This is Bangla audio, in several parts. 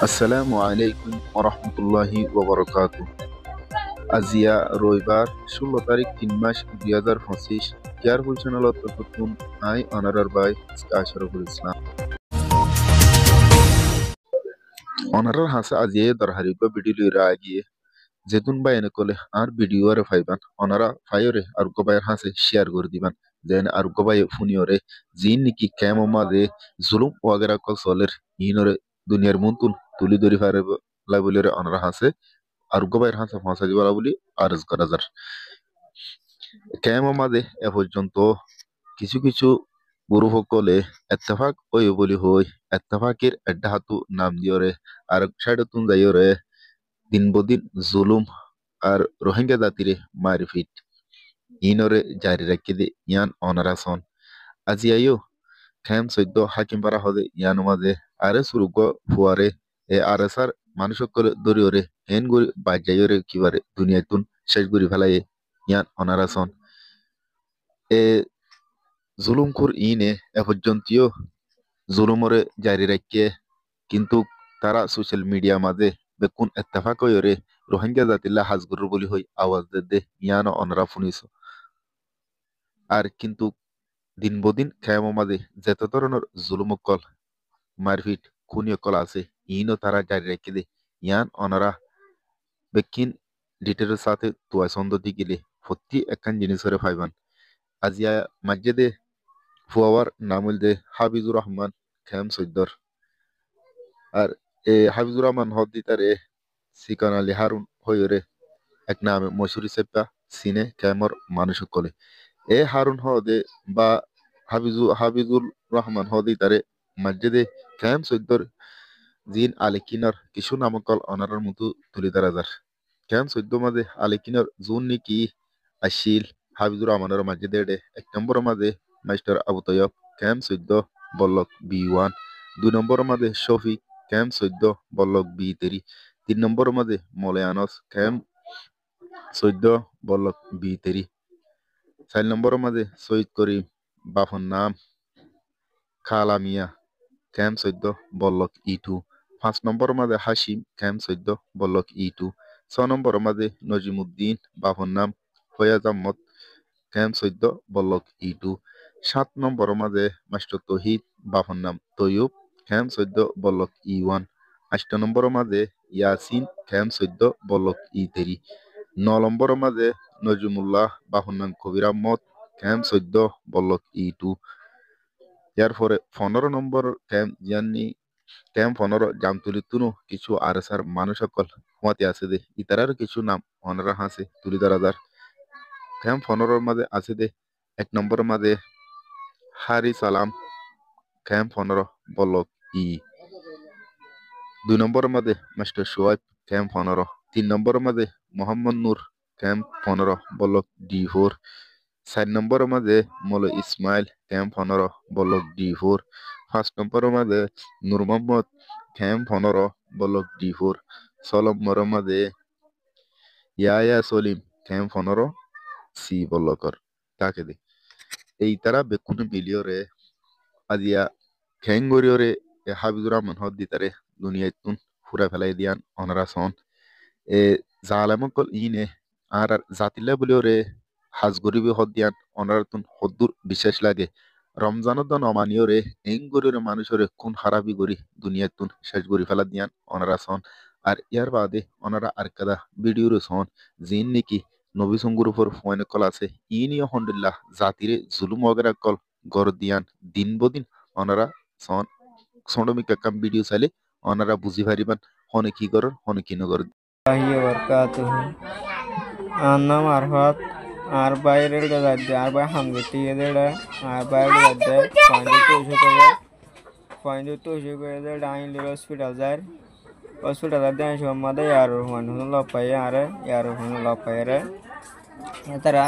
আসসালামু আলাইকুম ওরহমতুল্লাহি ওবরকাতু। আজিয়া রবিবার 16 তারিখ 3 মাস 2025 কেয়ারফুল চ্যানেলত নতুন আই অনারার বাই আশরাফুল ইসলাম অনারার হাসা আজিয়ে দরহারিবা ভিডিও লইরা আগিয়ে যেতুন বাইনে কলে আর ভিডিও আরে ফাইবান অনারা ফাইরে আর গোবাইর হাসে শেয়ার করে দিবান যেন আর গোবাই ফুনিওরে জিন নিকি কেমো মাঝে জুলুম ওয়াগেরা কল সলের ইনরে দুনিয়ার মুন্তুন তুলি ধরি ফারে লাইবুলেরে অনারা হাসে আর গোবাইর হাসে ফাঁসা দিবালা বলি আরজ করা যার কেমো মাঝে এ পর্যন্ত কিছু কিছু গুরু সকলে এত্তেফাক ওই বলি হই এত্তেফাকের এড্ডা হাতু নাম দিয়রে আর সাইড তুন যাইয়রে দিন বদিন জুলুম আর রোহিঙ্গা জাতিরে মারপিট ইনরে জারি রাখি দে ইয়ান অনারাসন আজি আইও খেম সৈদ্য হাকিম পারা হদে ইয়ান মাঝে আরে সুরুগ ফুয়ারে এ আরে সার মানুষ সকলে দরিয়রে হেন গরি বাজাইয়রে কিবারে দুনিয়াতুন শেষ গরি ফেলাই ইয়ান অনারাসন এ জুলুমখুর ইনে এ পর্যন্তও জুলুমরে জারি রাখিয়ে কিন্তু তারা সোশ্যাল মিডিয়া মাঝে বেকুন এত্তেফাক হইরে রোহিঙ্গা জাতিল্লা হাজগুরু বলি হই আওয়াজ দে ইয়ানো অনরা ফুনিস আর কিন্তু দিন বদিন খেয়ামো মাঝে যেত ধরনের জুলুমকল মারপিট খুনিয়কল আছে ইনও তারা জারি রেখে দে ইয়ান অনরা বেকিন ডিটেলের সাথে তুয়া ছন্দ দি গেলে সত্যি একখান জিনিসরে ফাইবান আজিয়া মাঝে ফুয়াওয়ার নামুল দে হাবিজুর রহমান খেম সৈদ্দর আর এ হাবিজুর রহমান হদ্দি তারে সিকান আলী হারুন হইরে এক নামে মশুরি সেপ্পা সিনে ক্যামর মানুষ কলে এ হারুন হদে বা হাবিজুর রহমান হদি তারে মসজিদে ক্যাম সৈদ্দর জিন আলিকিনার কিছু নামকল অনারার মতো তুলি দারাজার ক্যাম সৈদ্দ মাঝে আলিকিনার জুন নিকি আশিল হাবিজুর রহমানের মসজিদে এক নম্বর মাঝে মাস্টার আবু তৈয়ব ক্যাম সৈদ্দ বল্লক B1 2 নম্বর মাঝে শফিক ক্যাম সৈদ্দ বল্লক B3 3 নম্বর মাঝে মলয়ানস ক্যাম চৈদ্য বল্লক B3 4 নম্বর মাঝে সৈয়দ করিম বাফন নাম খালা মিয়া ক্যাম চৈদ্য বল্লক E2 5 নম্বর মাঝে হাসিম ক্যাম চৈদ্য বল্লক E2 6 নম্বর মাঝে নজিমুদ্দিন বাফন নাম ফয়াজ আহমদ ক্যাম চৈদ্য বল্লক E2 7 নম্বর মাঝে মাস্টার তহিদ বাফন নাম তৈয়ব ক্যাম চৈদ্য বল্লক E1 8 নম্বর মাঝে ইয়াসিন ক্যাম চৈদ্য বল্লক E3 9 নম্বর মাঝে নজমুল্লাহ বাহুনাং কবির আহমদ ক্যাম্প 14 বল্লক E2 ইয়ার পরে 15 নম্বর ক্যাম্প 15 জামতুলি তুনো কিছু আরসার মানুষ সকল হুয়াতে আছে দে ইতারার কিছু নাম অনরা হাসে তুলি দারাদার ক্যাম্প 15 মাঝে আছে দে 1 নম্বর মাঝে হারি সালাম ক্যাম্প 15 বল্লক ই 2 নম্বর মাঝে মাস্টার সোয়াইব ক্যাম্প 15 3 নম্বর মাঝে মোহাম্মদ নূর ক্যাম্প 15 বল্লক D4 4 নম্বর মাঝে মৌল ইসমাইল ক্যাম্প 15 বল্লক D4 5 নম্বর মাঝে নূর মোহাম্মদ ক্যাম্প 15 বল্লক D4 6 নম্বর মাঝে ইয়ায়া সলিম ক্যাম্প 15 সি বল্লকর তাকে দে এই তারা বেকুনে মিলিয়রে আজিয়া খেঙ্গরিয়রে হাবিজুর রহমান হদ্দি তারে দুনিয়াতুন ফুরা ফেলাই দিয়ান অনারা সন এ জালামকল ইনে আর জাতিল্লা বলিওরে হাজ গরিবি হদ্দিয়ান অনারাতুন হদ্দুর বিশেষ লাগে রমজানত নমানিওরে এং গরিরে মানুষরে কোন হারাবি গরি দুনিয়াতুন শেষ গরি ফেলা দিয়ান অনারা সন আর ইয়ার বাদে অনারা আর কাদা ভিডিওর সন জিন নাকি নবী সঙ্গুর উপর ফয়নে কল আছে ইনি আলহামদুলিল্লাহ জাতিরে জুলুম ওগেরা কল গর দিয়ান দিন বদিন অনারা সন সন্ডমিক কাম ভিডিও চাইলে অনারা বুঝি পারিবান হনে কি করর হনে কি নগর আর নাম আরফাত আর বাইরের গাদ্দে আর বাই হামগতি এদেড়ে আর বাইরের গাদ্দে পয়েন্ট তুইশো করে দেড় আইনলির হসপিটাল যায় হসপিটাল দেন সম্মাদে ইয়ার রহমান লপাই আরে ইয়ার রহমান লপাই রে তারা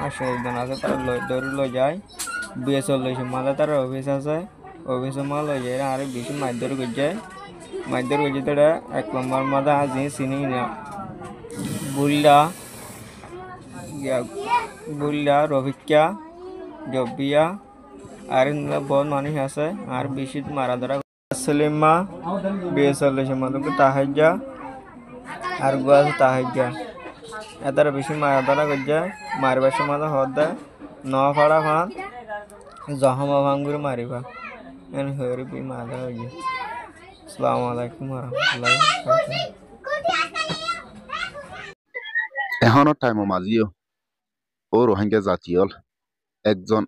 আশ্রয়জন আছে তারা দৌড় লই যায় বিএসএল লই সম্মাদে তার অফিস আছে অফিস মা লই যায় আর বেশি মাইদর গজে তারা 1 নম্বর মাদা আজি চিনি না বুল্লা রফিকা জবিয়া আর বহুত মানুষ আছে আর বেশি মারা ধরা মুসলিমা বিয়ে মধ্যে তাহাজ্জা আর গুয়া আছে তাহাজ্জা এতারা বেশি মায়া ধরা করছে মারিবার সময় হদ্দা ন ফাড়া ফান জহমা ভাঙ্গুর মারিবা এন হরি বি মায়া ধরা হয়ে আসসালামু আলাইকুম রহমতুল্লাহ এখনো টাইমো মাজিও ও রোহিঙ্গা জাতীয়ল একজন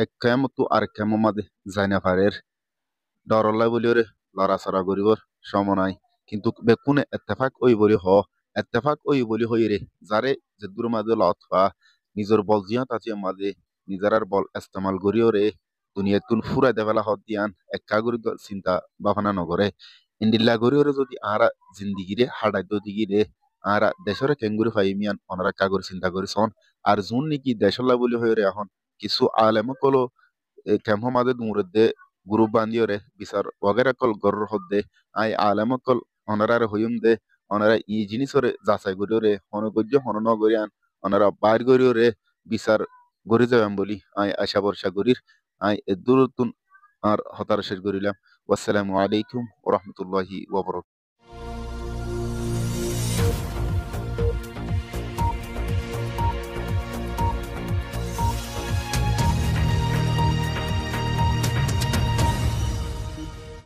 এক কেমতো আর কেমো মাদে যাইনা পারের ডরল্লাই বলিওরে লড়াচড়া করিবর সম নাই কিন্তু বেকুনে এত্তেফাক ওই বলি এত্তেফাক ওই বলি হইরে যারে যে দূর মাঝে লত বা নিজের বল জিয়া তাজিয়া মাঝে নিজের আর বল ইস্তেমাল করিওরে দুনিয়া তুন ফুরাই দেবেলা হদ দিয়ান একা করি চিন্তা ভাবনা নগরে ইন্ডিল্লা করিওরে যদি আরা জিন্দিগিরে হাডাইতো দিগিরে আরা দেশরে কেঙ্গুরি ফাইমিয়ান অনারা কাগর চিন্তা করিছন আর জুন নাকি দেশল্লা বলি হইরে এখন কিছু আলেম কলো কেমহ মাঝে দূরে গ্রুপ বান্ধিওরে বিচার ওগেরা কল গরর হদ্দে আই আলেম কল অনারারে হইম দে অনারা ই জিনিসরে যাচাই করিওরে হনগজ্য হন নগরিয়ান অনারা বাইর করিওরে বিচার গড়ি যাবেন বলি আই আশা ভরসা করির আই এ দূরতুন আর হতার শেষ করিলাম। ওয়াসসালামু আলাইকুম ওয়া রাহমাতুল্লাহি ওয়া বারাকাতুহু।